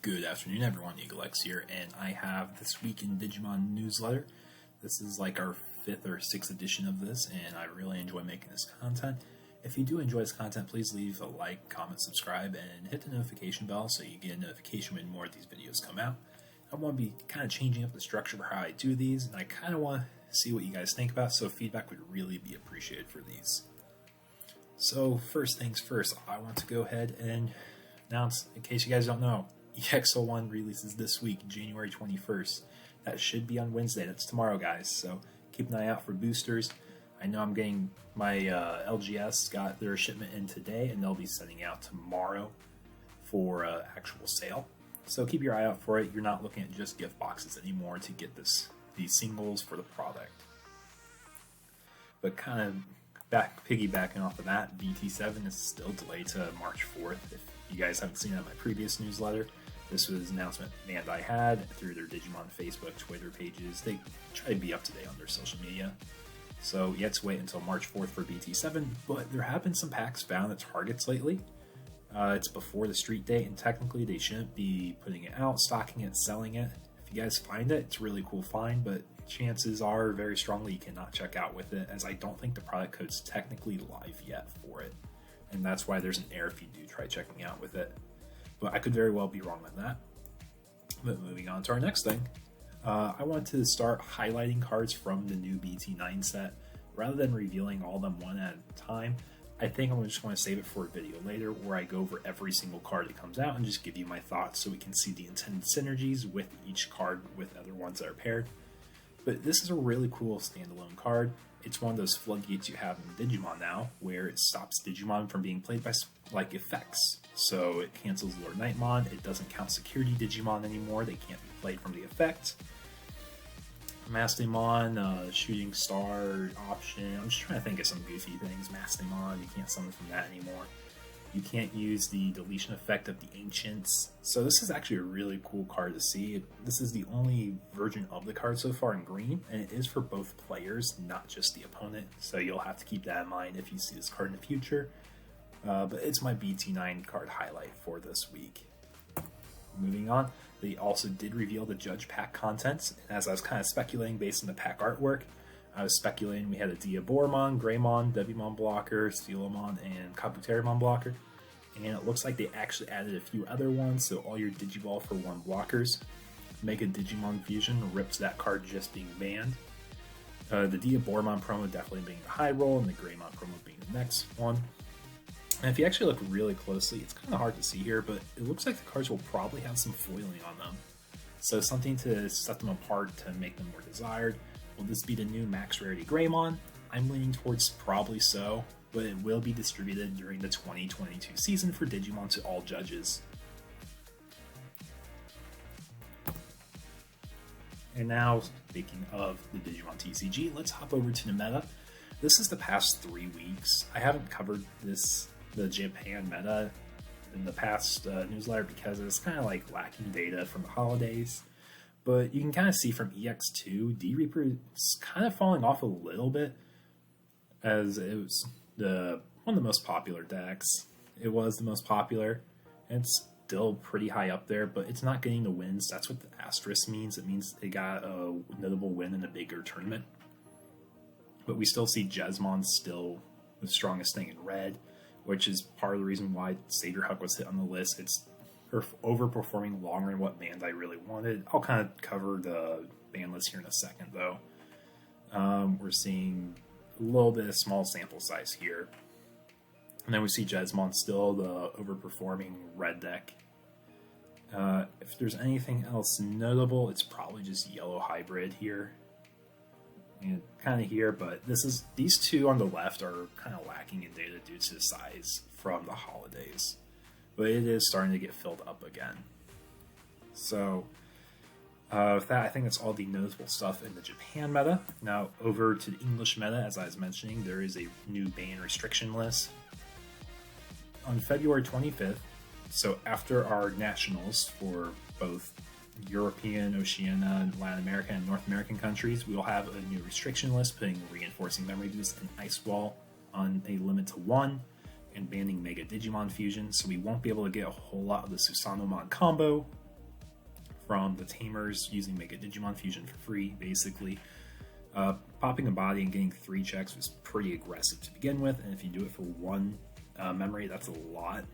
Good afternoon, everyone. EagleX here, and I have this week in Digimon newsletter. This is like our 5th or 6th edition of this, and I really enjoy making this content. If you do enjoy this content, please leave a like, comment, subscribe, and hit the notification bell so you get a notification when more of these videos come out. I want to be kind of changing up the structure for how I do these, and I kind of want to see what you guys think about, so feedback would really be appreciated for these. So first things first, I want to go ahead and announce, in case you guys don't know, X01 releases this week, January 21st. That should be on Wednesday. That's tomorrow, guys. So keep an eye out for boosters. I know I'm getting my LGS got their shipment in today, and they'll be sending out tomorrow for actual sale. So keep your eye out for it. You're not looking at just gift boxes anymore to get these singles for the product. But kind of piggybacking off of that, BT7 is still delayed to March 4th. If you guys haven't seen it in my previous newsletter, this was an announcement Bandai had through their Digimon Facebook, Twitter pages. They try to be up to date on their social media. So you have to wait until March 4th for BT7, but there have been some packs found at Targets lately. It's before the street date, and technically they shouldn't be putting it out, stocking it, selling it. If you guys find it, it's a really cool find, but chances are very strongly you cannot check out with it, as I don't think the product code's technically live yet for it. And that's why there's an error if you do try checking out with it. But I could very well be wrong on that. But moving on to our next thing, I want to start highlighting cards from the new BT9 set. Rather than revealing all of them one at a time, I think I'm just going to save it for a video later where I go over every single card that comes out and just give you my thoughts so we can see the intended synergies with each card with other ones that are paired. But this is a really cool standalone card. It's one of those floodgates you have in Digimon now, where it stops Digimon from being played by like effects. So it cancels Lord Nightmon, it doesn't count security Digimon anymore, they can't be played from the effect. Mastemon, Shooting Star option, I'm just trying to think of some goofy things. Mastemon, you can't summon from that anymore. You can't use the deletion effect of the Ancients. So this is actually a really cool card to see. This is the only version of the card so far in green, and it is for both players, not just the opponent. So you'll have to keep that in mind if you see this card in the future. But it's my BT9 card highlight for this week. Moving on, they also did reveal the Judge Pack contents. And as I was kind of speculating based on the pack artwork, I was speculating we had a Diaboromon, Greymon, Devimon blocker, Steelomon, and Kabuterimon blocker. And it looks like they actually added a few other ones, so all your Digiball for 1 blockers. Mega Digimon Fusion rips that card just being banned. The Diaboromon promo definitely being the high roll, and the Greymon promo being the next one. And if you actually look really closely, it's kind of hard to see here, but it looks like the cards will probably have some foiling on them. So something to set them apart to make them more desired. Will this be the new max rarity Greymon? I'm leaning towards probably so, but it will be distributed during the 2022 season for Digimon to all judges. And now, speaking of the Digimon TCG, let's hop over to the meta. This is the past 3 weeks. I haven't covered the Japan meta in the past newsletter because it's kind of like lacking data from the holidays. But you can kind of see from EX2, D-Reaper is kind of falling off a little bit, as it was one of the most popular decks. It was the most popular, and it's still pretty high up there, but it's not getting the wins. That's what the asterisk means. It means it got a notable win in a bigger tournament. But we still see Jesmon still the strongest thing in red, which is part of the reason why Savior Huck was hit on the list. It's overperforming longer than what bands I really wanted. I'll kind of cover the band list here in a second, though. We're seeing a little bit of small sample size here. And then we see Jesmon still the overperforming red deck. If there's anything else notable, it's probably just Yellow Hybrid here. And kind of here, but these two on the left are kind of lacking in data due to the size from the holidays. But it is starting to get filled up again. So with that, I think that's all the notable stuff in the Japan meta. Now over to the English meta, as I was mentioning, there is a new ban restriction list. On February 25th, so after our nationals for both European, Oceania, Latin America, and North American countries, we will have a new restriction list putting Reinforcing Memory Boost and Ice Wall on a limit to 1. and banning Mega Digimon Fusion, so we won't be able to get a whole lot of the Susanomon combo from the Tamers using Mega Digimon Fusion for free, basically. Popping a body and getting 3 checks was pretty aggressive to begin with, and if you do it for 1 memory, that's a lot.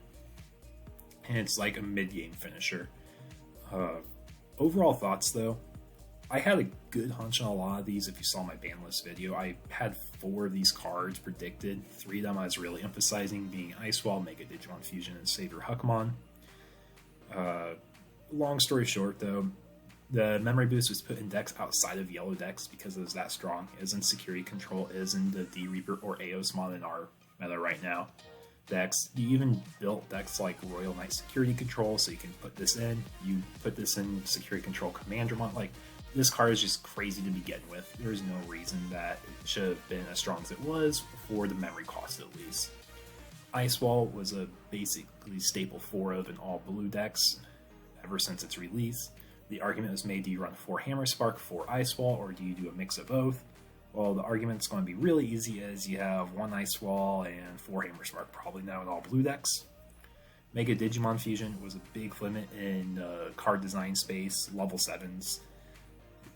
And it's like a mid-game finisher. Overall thoughts though, I had a good hunch on a lot of these. If you saw my ban list video, I had 4 of these cards predicted. 3 of them I was really emphasizing, being Ice Wall, Mega Digimon Fusion, and Savior Huckmon. Long story short though, the memory boost was put in decks outside of yellow decks because it was that strong. It is in Security Control, it is in the D-Reaper or Aosmon in our meta right now. Decks. You even built decks like Royal Knight Security Control, so you can put this in. You put this in Security Control Commandramon. Like, this card is just crazy to begin with. There's no reason that it should have been as strong as it was for the memory cost, at least. Ice Wall was a basically staple 4 of in all blue decks ever since its release. The argument was made: do you run 4 Hammer Spark, 4 Ice Wall, or do you do a mix of both? Well, the argument's going to be really easy, as you have 1 Ice Wall and 4 Hammer Spark probably now in all blue decks. Mega Digimon Fusion was a big limit in card design space, level 7s.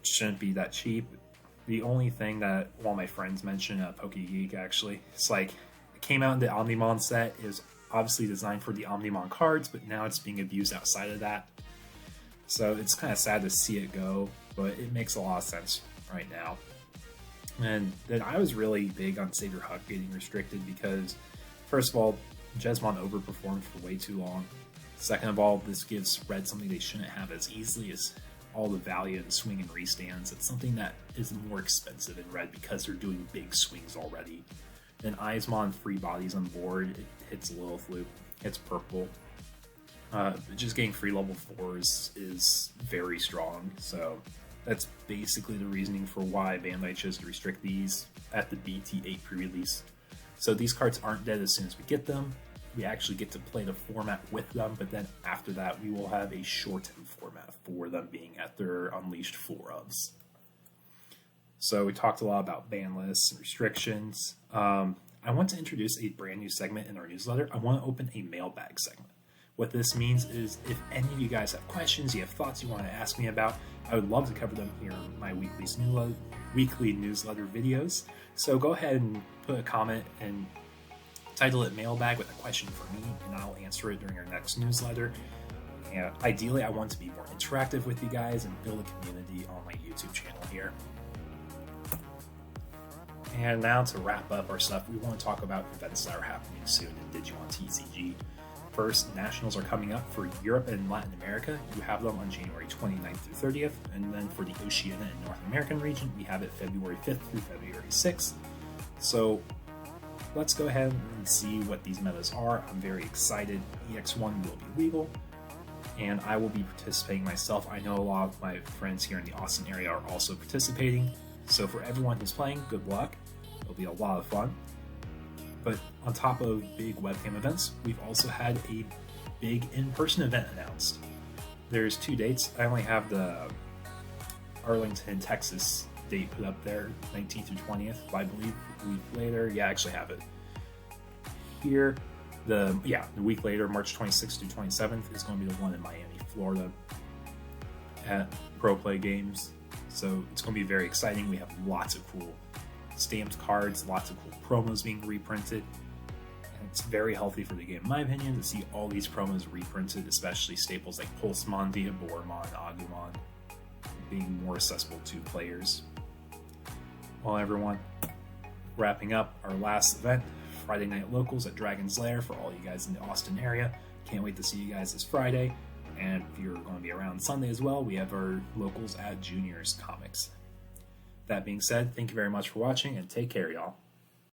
It shouldn't be that cheap. The only thing that one of my friends mentioned, PokeGeek actually, it's like, it came out in the Omnimon set. It was obviously designed for the Omnimon cards, but now it's being abused outside of that. So it's kind of sad to see it go, but it makes a lot of sense right now. And then I was really big on Savior Huck getting restricted because, first of all, Jesmon overperformed for way too long. Second of all, this gives Red something they shouldn't have as easily as all the value in swing and restands. It's something that is more expensive in Red because they're doing big swings already. Then Eismon, 3 bodies on board, it hits a little fluke, hits purple. Just getting free level 4s is very strong, so that's basically the reasoning for why Bandai chose to restrict these at the BT8 pre-release. So these cards aren't dead as soon as we get them. We actually get to play the format with them, but then after that we will have a shortened format for them being at their Unleashed 4-ofs. So we talked a lot about ban lists and restrictions. I want to introduce a brand new segment in our newsletter. I want to open a mailbag segment. What this means is if any of you guys have questions, you have thoughts you want to ask me about, I would love to cover them here in my weekly newsletter videos. So go ahead and put a comment and title it Mailbag with a question for me, and I'll answer it during our next newsletter. And ideally, I want to be more interactive with you guys and build a community on my YouTube channel here. And now to wrap up our stuff, we want to talk about events that are happening soon in Digimon TCG. First, Nationals are coming up for Europe and Latin America. You have them on January 29th through 30th, and then for the Oceania and North American region, we have it February 5th through February 6th. So let's go ahead and see what these metas are. I'm very excited. EX1 will be legal, and I will be participating myself. I know a lot of my friends here in the Austin area are also participating, so for everyone who's playing, good luck. It'll be a lot of fun. But on top of big webcam events, we've also had a big in-person event announced. There's 2 dates. I only have the Arlington, Texas date put up there, 19th through 20th, I believe. A week later, yeah, I actually have it here. The week later, March 26th through 27th, is going to be the one in Miami, Florida, at Pro Play Games. So it's going to be very exciting. We have lots of cool stamped cards, lots of cool promos being reprinted, and it's very healthy for the game, in my opinion, to see all these promos reprinted, especially staples like Pulsemon, Diaboromon, Agumon being more accessible to players. Well, everyone, wrapping up our last event, Friday Night Locals at Dragon's Lair for all you guys in the Austin area. Can't wait to see you guys this Friday, and if you're going to be around Sunday as well, we have our locals at Juniors Comics. That being said, thank you very much for watching, and take care, y'all.